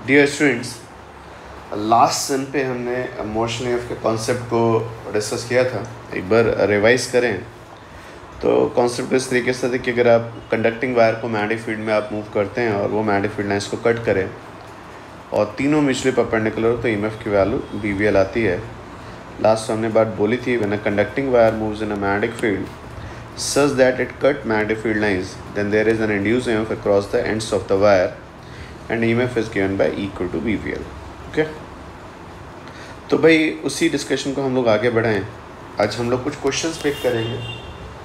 Dear students, last sem पे हमने motion EMF के कॉन्सेप्ट को डिस्कस किया था। एक बार रिवाइज करें तो कॉन्सेप्ट इस तरीके से था कि अगर आप कंडक्टिंग वायर को मैग्नेटिक फील्ड में आप मूव करते हैं और वो मैग्नेटिक फील्ड लाइंस को कट करें और तीनों म्यूचुअली परपेंडिकुलर हो तो ईएमएफ की वैल्यू बीवीएल आती है। लास्ट हमने बात बोली थी, when a conducting wire moves in a magnetic field such that it cut magnetic field lines, then there is an induced EMF across the ends of the wire and EMF is given by E equal to BVL. Okay, तो भाई उसी discussion को हम लोग आगे बढ़ाएं। आज हम लोग कुछ क्वेश्चंस पिक करेंगे,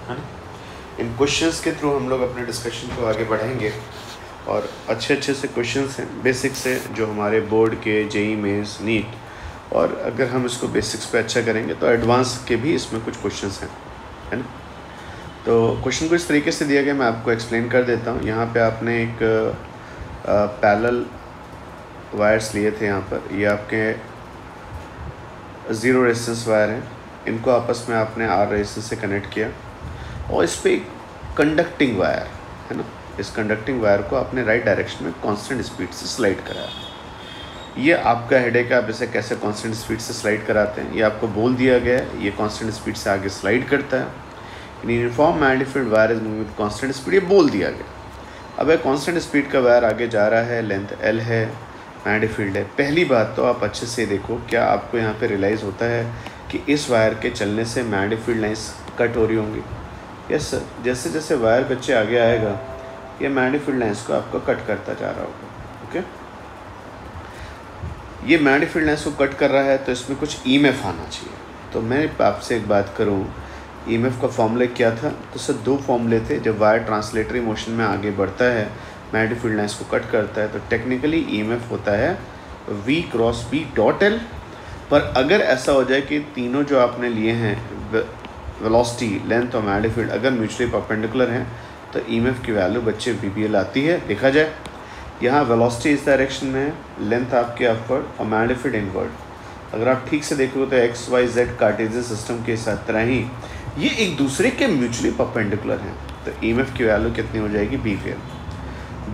है ना। इन क्वेश्चंस के थ्रू हम लोग अपने डिस्कशन को आगे बढ़ाएंगे और अच्छे से क्वेश्चंस हैं बेसिक से, जो हमारे बोर्ड के जेई मेंस नीट, और अगर हम इसको बेसिक्स पे अच्छा करेंगे तो एडवांस के भी इसमें कुछ क्वेश्चंस हैं, है ना। तो क्वेश्चन को इस तरीके से दिया गया, मैं आपको एक्सप्लेन कर देता हूँ। यहाँ पे आपने एक पैरेलल वायर्स लिए थे। यहाँ पर ये आपके ज़ीरो रेजिस्टेंस वायर हैं, इनको आपस में आपने आर रेजिस्टेंस से कनेक्ट किया और इस पर एक कंडक्टिंग वायर है ना, इस कंडक्टिंग वायर को आपने राइट डायरेक्शन में कांस्टेंट स्पीड से स्लाइड कराया। ये आपका हेडेक है, आप इसे कैसे कांस्टेंट स्पीड से स्लाइड कराते हैं ये आपको बोल दिया गया है। ये कांस्टेंट स्पीड से आगे स्लाइड करता है। Uniform magnetic field wire is moving with constant speed, ये बोल दिया गया। अब एक कांस्टेंट स्पीड का वायर आगे जा रहा है, लेंथ एल है, मैग्नेटिक फील्ड है। पहली बात तो आप अच्छे से देखो, क्या आपको यहाँ पे रियलाइज़ होता है कि इस वायर के चलने से मैग्नेटिक फील्ड लाइंस कट हो रही होंगी? यस सर, जैसे जैसे वायर बच्चे आगे आएगा ये मैग्नेटिक फील्ड लाइंस को आपको कट करता जा रहा होगा। ओके, ये मैग्नेटिक फील्ड लाइंस को कट कर रहा है तो इसमें कुछ ईएमएफ आना चाहिए। तो मैं आपसे एक बात करूँ, ईएमएफ का फॉर्मूला क्या था? तो सर दो फॉर्मूले थे। जब वायर ट्रांसलेटरी मोशन में आगे बढ़ता है, मैग्नेटिक फील्ड लाइंस को कट करता है, तो टेक्निकली ईएमएफ होता है V cross B dot L। पर अगर ऐसा हो जाए कि तीनों जो आपने लिए हैं, वेलोसिटी, लेंथ और मैग्नेटिक फील्ड, अगर म्यूचुअली परपेंडिकुलर हैं तो ईएमएफ की वैल्यू बच्चे VBL आती है। देखा जाए, यहाँ वेलोसिटी इस डायरेक्शन में है, लेंथ आपके अपवर्ड और मैग्नेटिक फील्ड इनवर्ड। अगर आप ठीक से देखोगे तो XYZ कार्टेशियन सिस्टम के साथ तरह ही ये एक दूसरे के म्यूचुअली परपेंडिकुलर हैं। तो ईएमएफ की वैल्यू कितनी हो जाएगी?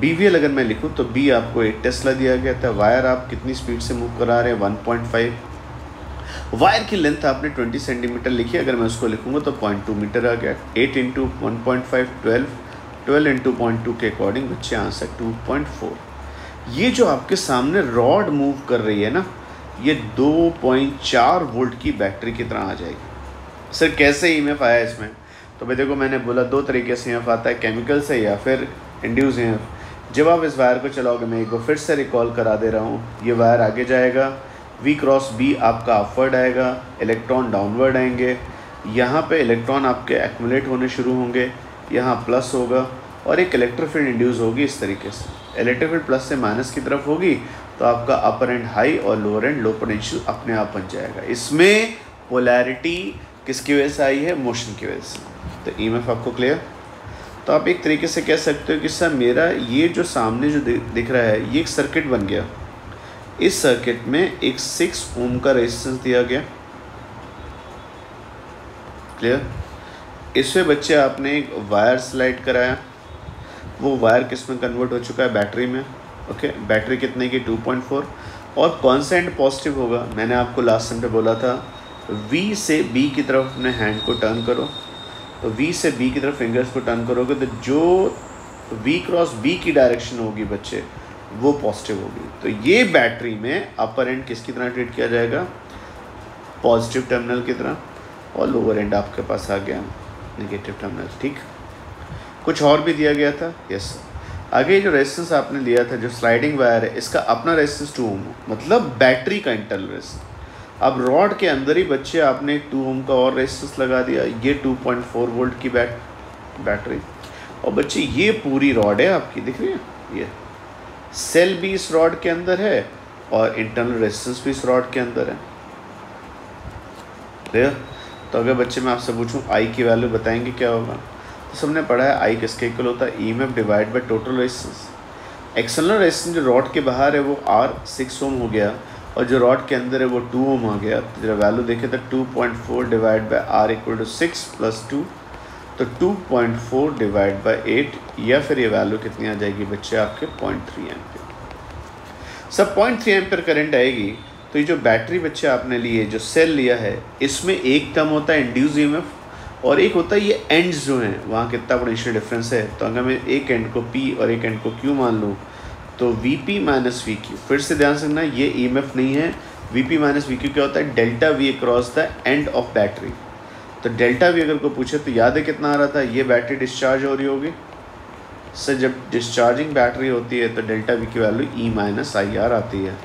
BVL अगर मैं लिखूँ तो B आपको 8 टेस्ला दिया गया था। वायर आप कितनी स्पीड से मूव करा रहे हैं? 1.5। वायर की लेंथ आपने 20 सेंटीमीटर लिखी, अगर मैं उसको लिखूँगा तो 0.2 मीटर आ गया। 8 इंटू 1.5 12, 12 इंटू 0.2 के अकॉर्डिंग बच्चे आंसर 2.4। ये जो आपके सामने रॉड मूव कर रही है ना, ये 2.4 वोल्ट की बैटरी की तरह आ जाएगी। सर कैसे ईएमएफ आया इसमें? तो भाई देखो, मैंने बोला दो तरीके से ईएमएफ आता है, केमिकल से या फिर इंड्यूस ईएमएफ। जब आप इस वायर को चलाओगे, मैं एक बार फिर से रिकॉल करा दे रहा हूँ, ये वायर आगे जाएगा, V क्रॉस B आपका अपवर्ड आएगा, इलेक्ट्रॉन डाउनवर्ड आएंगे। यहाँ पे इलेक्ट्रॉन आपके एक्यूमुलेट होने शुरू होंगे, यहाँ प्लस होगा और एक इलेक्ट्रिक फील्ड इंड्यूस होगी इस तरीके से। इलेक्ट्रिक फील्ड प्लस से माइनस की तरफ होगी तो आपका अपर एंड हाई और लोअर एंड लो पोटेंशियल अपने आप बन जाएगा। इसमें पोलैरिटी किसकी वजह से आई है? मोशन की वजह से। तो ईएमएफ आपको क्लियर? तो आप एक तरीके से कह सकते हो कि सर मेरा ये जो सामने जो दिख रहा है, ये एक सर्किट बन गया। इस सर्किट में एक 6 ओम का रेजिस्टेंस दिया गया। क्लियर? इसमें बच्चे आपने एक वायर स्लाइड कराया, वो वायर किस में कन्वर्ट हो चुका है? बैटरी में। ओके, बैटरी कितने की? 2.4 और कॉन्स्टेंट पॉजिटिव होगा। मैंने आपको लास्ट टाइम पे बोला था V से B की तरफ अपने हैंड को टर्न करो, तो V से B की तरफ फिंगर्स को टर्न करोगे तो जो V क्रॉस B की डायरेक्शन होगी बच्चे, वो पॉजिटिव होगी। तो ये बैटरी में अपर एंड किसकी तरह ट्रीट किया जाएगा? पॉजिटिव टर्मिनल की तरह, और लोअर एंड आपके पास आ गया नेगेटिव टर्मिनल। ठीक, कुछ और भी दिया गया था। यस, आगे जो रेजिस्टेंस आपने लिया था, जो स्लाइडिंग वायर है, इसका अपना रेजिस्टेंस 2 ओम, मतलब बैटरी का इंटरनल रेजिस्टेंस। अब रॉड के अंदर ही बच्चे आपने 2 ओम का और रेजिस्टेंस लगा दिया, ये 2.4 वोल्ट की बैटरी। और बच्चे ये पूरी रॉड है आपकी, दिख रही है, ये सेल भी इस रॉड के अंदर है और इंटरनल रेजिस्टेंस भी इस रॉड के अंदर है। क्लियर? तो अगर बच्चे मैं आपसे पूछूं आई की वैल्यू बताएंगे क्या होगा? तो सबने पढ़ा है आई किसके इक्वल होता है? EMF divide by total resistance. External resistance जो रॉड के बाहर है वो R6 ओम हो गया और जो रॉड के अंदर है वो 2 ओम आ गया। तो जब वैल्यू देखे तो 2.4 divide by R equal to 6 + 2, तो 2.4 डिवाइड बाय 8, या फिर ये वैल्यू कितनी आ जाएगी बच्चे आपके? 0.3 एम्पियर। सब 0.3 एम्पेयर करंट आएगी। तो ये जो बैटरी बच्चे आपने लिए, जो सेल लिया है, इसमें एक टर्म होता है इंड्यूस ईएमएफ और एक होता है ये एंड्स जो हैं वहाँ कितना पोटेंशियल डिफरेंस है। तो अगर मैं एक एंड को P और एक एंड को Q मान लूँ तो VP माइनस VQ, फिर से ध्यान से रखना ये ईएमएफ नहीं है। VP माइनस VQ क्या होता है? Delta V across the end of battery. तो डेल्टा V अगर को पूछे तो याद है कितना आ रहा था? ये बैटरी डिस्चार्ज हो रही होगी सर, जब डिस्चार्जिंग बैटरी होती है तो डेल्टा V की वैल्यू E माइनस IR आती है।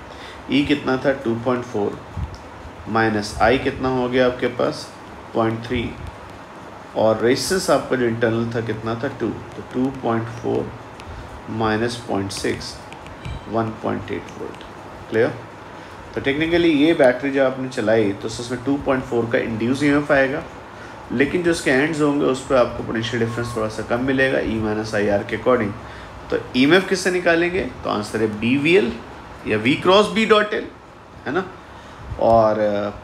E कितना था? 2.4 माइनस I कितना हो गया आपके पास? 0.3 और रेजिस्टेंस आपका जो इंटरनल था कितना था? 2। तो 2.4 माइनस 0.6 1.8 वोल्ट। क्लियर? तो टेक्निकली ये बैटरी जो आपने चलाई तो उसमें 2.4 का इंड्यूस ईएमएफ आएगा, लेकिन जो उसके एंड्स होंगे उस पर आपको पोटेंशियल डिफरेंस थोड़ा सा कम मिलेगा E माइनस IR के अकॉर्डिंग। तो ईएमएफ किससे निकालेंगे? तो आंसर है BVL या V cross B dot L, है ना। और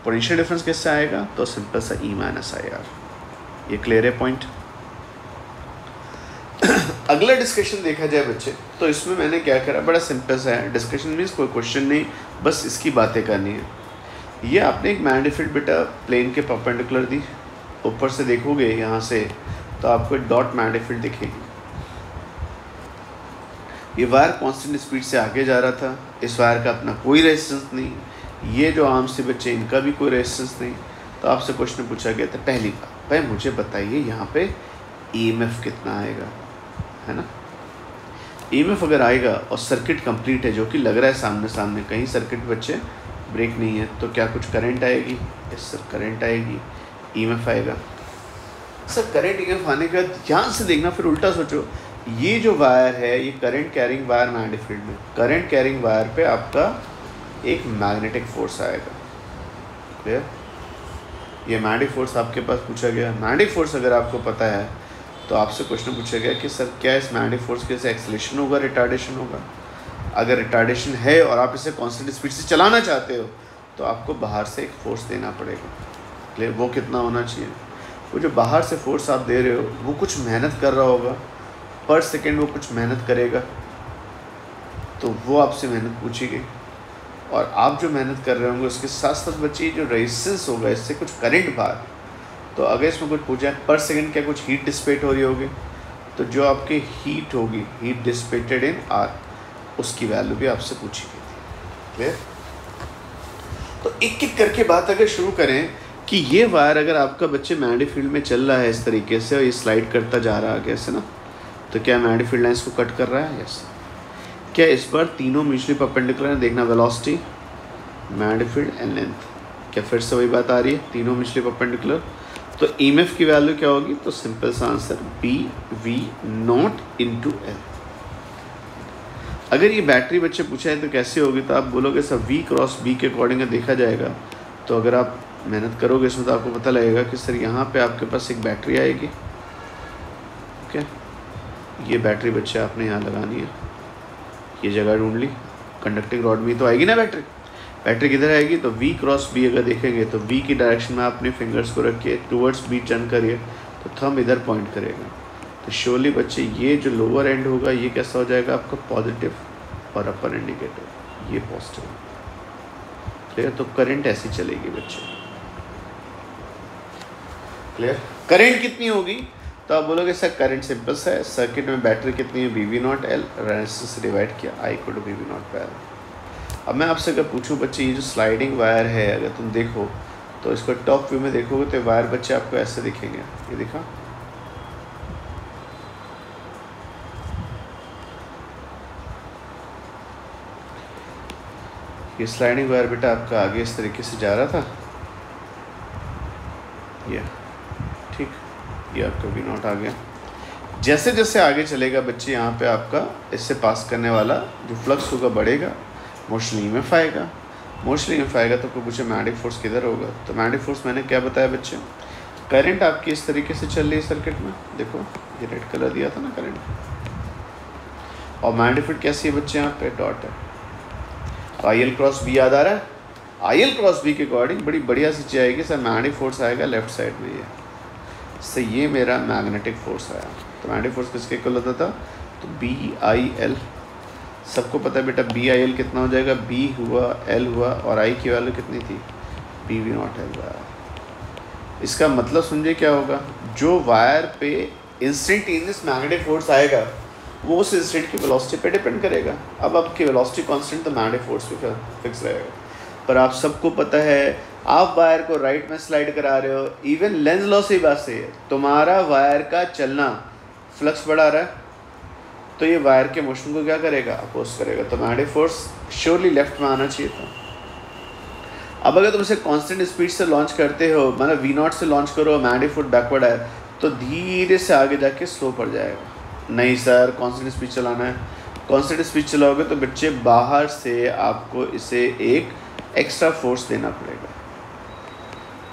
पोटेंशियल डिफरेंस किससे आएगा? तो सिंपल सा E माइनस IR। ये क्लियर है पॉइंट। अगला डिस्कशन देखा जाए बच्चे तो इसमें मैंने क्या करा, बड़ा सिंपल सा है डिस्कशन, मीन्स कोई क्वेश्चन नहीं, बस इसकी बातें करनी है। ये आपने एक मैग्नीफाइड बेटा प्लेन के परपेंडिकुलर दी, ऊपर से देखोगे यहाँ से तो आपको डॉट मैग्नीफाइड दिखेगी। ये वायर कांस्टेंट स्पीड से आगे जा रहा था, इस वायर का अपना कोई रेजिस्टेंस नहीं, ये जो आर्म से बच्चे इनका भी कोई रेजिस्टेंस नहीं। तो आपसे क्वेश्चन पूछा गया था पहली बात, भाई मुझे बताइए यहाँ पे ईएमएफ कितना आएगा, है ना। ईएमएफ अगर आएगा और सर्किट कंप्लीट है, जो कि लग रहा है सामने सामने, कहीं सर्किट बच्चे ब्रेक नहीं है, तो क्या कुछ करंट आएगी? यस सर, करंट आएगी। ईएमएफ आएगा सर, करंट ईएमएफ आने के बाद ध्यान से देखना, फिर उल्टा सोचो, ये जो वायर है ये करंट कैरिंग वायर मैग्नेटिक में, करंट कैरिंग वायर पे आपका एक मैग्नेटिक फोर्स आएगा। क्लियर? ये मैग्नेटिक फोर्स आपके पास पूछा गया। मैग्नेटिक फोर्स अगर आपको पता है तो आपसे क्वेश्चन पूछा गया कि सर क्या इस मैग्नेटिक फोर्स के से एक्सेलरेशन होगा, रिटार्डेशन होगा? अगर रिटार्डेशन है और आप इसे कांस्टेंट स्पीड से चलाना चाहते हो तो आपको बाहर से एक फोर्स देना पड़ेगा। क्लियर? वो कितना होना चाहिए? वो जो बाहर से फोर्स आप दे रहे हो वो कुछ मेहनत कर रहा होगा, पर सेकेंड वो कुछ मेहनत करेगा, तो वो आपसे मेहनत पूछी गई। और आप जो मेहनत कर रहे होंगे उसके साथ साथ बच्चे जो रेजिस्टेंस होगा, इससे कुछ करंट बाहर, तो अगर इसमें कुछ पूछा है पर सेकंड क्या कुछ हीट डिसिपेट हो रही होगी, तो जो आपकी हीट होगी, हीट डिसिपेटेड इन आर, उसकी वैल्यू भी आपसे पूछी गई थी। क्लियर? तो एक एक करके बात अगर शुरू करें कि ये वायर अगर आपका बच्चे मैग्नेटिक फील्ड में चल रहा है इस तरीके से और ये स्लाइड करता जा रहा है आगे से ना, तो क्या मैग्नेटिक फील्ड लाइंस को कट कर रहा है? यस। क्या इस बार तीनों म्यूचुअली परपेंडिकुलर है? देखना, velocity, magnetic field and length. क्या फिर से वही बात आ रही है, तीनों म्यूचुअली परपेंडिकुलर? तो ईएमएफ की वैल्यू क्या होगी? तो सिंपल सा answer BV not into L। अगर ये बैटरी बच्चे पूछा है तो कैसे होगी, तो आप बोलोगे सर V क्रॉस B के अकॉर्डिंग देखा जाएगा। तो अगर आप मेहनत करोगे इसमें तो आपको पता लगेगा कि सर यहाँ पे आपके पास एक बैटरी आएगी। ओके, ये बैटरी बच्चे आपने यहाँ लगानी है, ये जगह ढूंढ ली, कंडक्टिंग रॉड में तो आएगी ना बैटरी। बैटरी किधर आएगी? तो V क्रॉस B अगर देखेंगे तो V की डायरेक्शन में अपने फिंगर्स को रखिए, टुवर्ड्स B टर्न करिए तो थंब इधर पॉइंट करेगा। तो श्योरली बच्चे ये जो लोअर एंड होगा ये कैसा हो जाएगा आपका? पॉजिटिव, और अपर एंड नेगेटिव, ये पॉजिटिव। क्लियर? तो करंट ऐसी चलेगी बच्चे। क्लियर? करंट कितनी होगी? तो आप बोलोगे सर करंट सिंपल सा है, सर्किट में बैटरी कितनी है? BV नॉट L, रेजिस्टेंस से डिवाइड किया, I equal to BV not L। अब मैं आपसे अगर पूछूं बच्चे, ये जो स्लाइडिंग वायर है अगर तुम देखो तो इसको टॉप व्यू में देखोगे तो वायर बच्चे आपको ऐसे दिखेंगे। ये दिखा, ये स्लाइडिंग वायर बेटा आपका आगे इस तरीके से जा रहा था, ये ठीक, ये आपका V नॉट आ गया। जैसे जैसे आगे चलेगा बच्चे यहाँ पे आपका इससे पास करने वाला जो फ्लक्स होगा बढ़ेगा, मोशनल ईएमएफ आएगा। मोशनल ईएमएफ आएगा तो कोई पूछे मैग्नेटिक फोर्स किधर होगा? तो मैग्नेटिक फोर्स मैंने क्या बताया बच्चे, करंट आपकी इस तरीके से चल रही है सर्किट में, देखो ये रेड कलर दिया था ना करंट, और मैग्नेटिक फील्ड कैसी है बच्चे? यहाँ पे डॉट है। तो IL क्रॉस B याद आ रहा है? IL क्रॉस B के अकॉर्डिंग बड़ी बढ़िया सी चीज़ आएगी सर, मैग्नेटिक फोर्स आएगा लेफ्ट साइड में, ये से ये मेरा मैग्नेटिक फोर्स आया। तो मैग्नेटिक फोर्स किसके इक्वल होता था? तो BIL सबको पता है बेटा बी आई एल कितना हो जाएगा, बी हुआ, एल हुआ, और आई की वैल्यू कितनी थी, B V not L wire. इसका मतलब समझे क्या होगा, जो वायर पे इंस्टेंटेनियस मैग्नेटिक फोर्स आएगा वो उस इंस्टेंट की वेलोसिटी पे डिपेंड करेगा। अब आपकी वेलोसिटी कांस्टेंट तो मैग्नेटिक फोर्स पे फिक्स रहेगा। पर आप सबको पता है, आप वायर को राइट में स्लाइड करा रहे हो, इवन लेंस लॉ से बात सही है, तुम्हारा वायर का चलना फ्लक्स बढ़ा रहा है, तो ये वायर के मोशन को क्या करेगा, अपोज करेगा। तो मैग्नेटिक फोर्स श्योरली लेफ्ट में आना चाहिए था। अब अगर तुम इसे कांस्टेंट स्पीड से लॉन्च करते हो, मतलब वी नॉट से लॉन्च करो, मैग्नेटिक फोर्स बैकवर्ड है, तो धीरे से आगे जाके स्लो पड़ जाएगा। नहीं सर कांस्टेंट स्पीड चलाना है, कांस्टेंट स्पीड चलाओगे तो बच्चे बाहर से आपको इसे एक एक्स्ट्रा फोर्स देना पड़ेगा,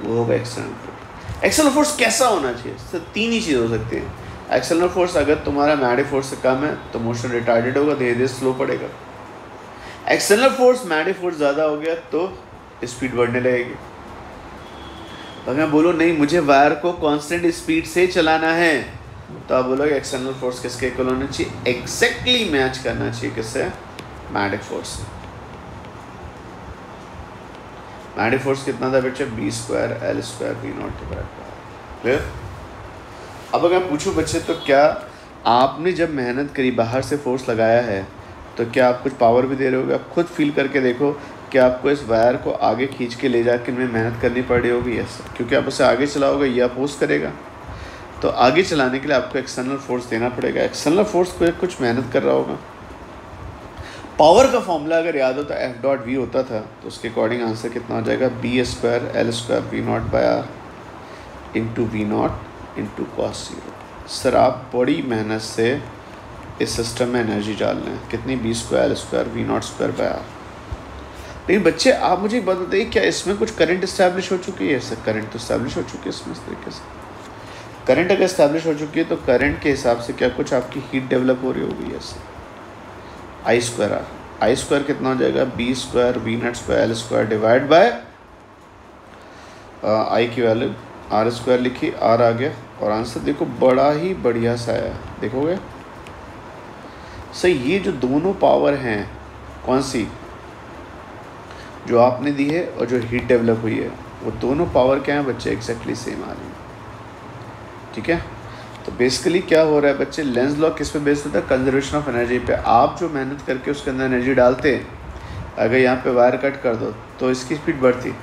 वो होगा एक्सटर्नल फोर्स। एक्सटर्नल फोर्स कैसा होना चाहिए, सर तीन ही चीज़ हो सकती है। एक्सटर्नल फोर्स अगर तुम्हारा मैग्नेटिक फोर्स से कम है तो मोशन रिटार्डेड होगा, धीरे धीरे स्लो पड़ेगा। एक्सटर्नल फोर्स मैग्नेटिक फोर्स ज़्यादा हो गया तो स्पीड बढ़ने लगेगी। तो मैं बोलूँ नहीं मुझे वायर को कांस्टेंट स्पीड से चलाना है, तो आप बोलोगे एक्सटर्नल फोर्स किसके इक्वल होना चाहिए, एग्जैक्टली मैच करना चाहिए किससे, मैग्नेटिक फोर्स से। मैग्नेटिक फोर्स कितना था बच्चे, B square L square V not divide by. Clear. अब अगर पूछूं बच्चे तो क्या आपने जब मेहनत करी, बाहर से फोर्स लगाया है, तो क्या आप कुछ पावर भी दे रहे होगे। आप खुद फील करके देखो कि आपको इस वायर को आगे खींच के ले जाकर में मेहनत करनी पड़ रही होगी। यस, क्योंकि आप उसे आगे चलाओगे ये अपोज करेगा, तो आगे चलाने के लिए आपको एक्सटर्नल फोर्स देना पड़ेगा। एक्सटर्नल फोर्स को कुछ मेहनत कर रहा होगा। पावर का फॉर्मूला अगर याद हो तो एफ डॉट वी होता था, तो उसके अकॉर्डिंग आंसर कितना हो जाएगा, B square L square V not by R into V not into cos zero. Sir आप बड़ी मेहनत से इस सिस्टम में एनर्जी डाल रहे हैं, कितनी, B square L square V not square by R. लेकिन बच्चे आप मुझे एक बात बताइए, क्या इसमें कुछ करंट इस्टेब्लिश हो चुकी है। सर करंट तो इस्टेब्लिश हो चुकी है इसमें। इस तरीके से करंट अगर इस्टेब्लिश हो चुकी है तो करंट के हिसाब से क्या कुछ आपकी हीट डेवलप हो रही होगी। Yes, I square R, I square कितना हो जाएगा, B square V not square L square divide by I की वैल्यू आर स्क्वायर लिखी, आर आ गया, और आंसर देखो बड़ा ही बढ़िया सा आया। देखोगे सही, ये जो दोनों पावर हैं कौन सी, जो आपने दी है और जो हीट डेवलप हुई है, वो दोनों पावर क्या है बच्चे, एग्जैक्टली सेम आ रही है। ठीक है, तो बेसिकली क्या हो रहा है बच्चे, लेंस लॉ किस पे बेस्ड होता है, कंजर्वेशन ऑफ एनर्जी पे। आप जो मेहनत करके उसके अंदर एनर्जी डालते हैं, अगर यहाँ पे वायर कट कर दो तो इसकी स्पीड बढ़ती।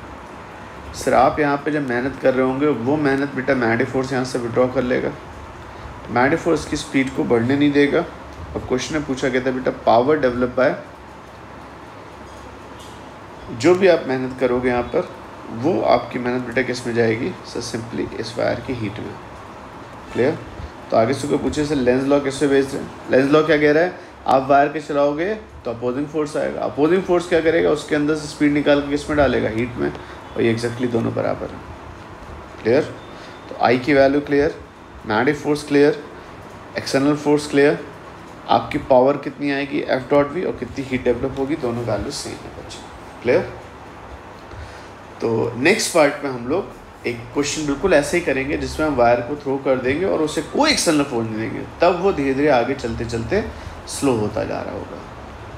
सर आप यहाँ पे जब मेहनत कर रहे होंगे, वो मेहनत बेटा मैग्नेटिक फोर्स यहाँ से विड्रॉ कर लेगा, मैग्नेटिक फोर्स की स्पीड को बढ़ने नहीं देगा। और क्वेश्चन में पूछा गया था बेटा पावर डेवलप बाय, जो भी आप मेहनत करोगे यहाँ पर, वो आपकी मेहनत बेटा किस में जाएगी, सर सिंपली इस वायर की हीट में। क्लियर। तो आगे से कोई पूछे सर लेंस लॉ किस पे बेस्ड है, लेंस लॉ क्या कह रहा है, आप वायर के चलाओगे तो अपोजिंग फोर्स आएगा, अपोजिंग फोर्स क्या करेगा, उसके अंदर से स्पीड निकाल के किस में डालेगा, हीट में, और ये एग्जैक्टली दोनों बराबर है। क्लियर। तो आई की value clear, magnetic force clear, external force clear, आपकी पावर कितनी आएगी एफ डॉट वी, और कितनी हीट डेवलप होगी, दोनों वैल्यू सेम है बच्चे। क्लियर। तो नेक्स्ट पार्ट में हम लोग एक क्वेश्चन बिल्कुल ऐसे ही करेंगे जिसमें हम वायर को थ्रो कर देंगे और उसे कोई एक्सटर्नल फोर्स नहीं देंगे, तब वो धीरे धीरे आगे चलते चलते स्लो होता जा रहा होगा।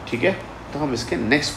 ठीक है, तो हम इसके नेक्स्ट पार्ट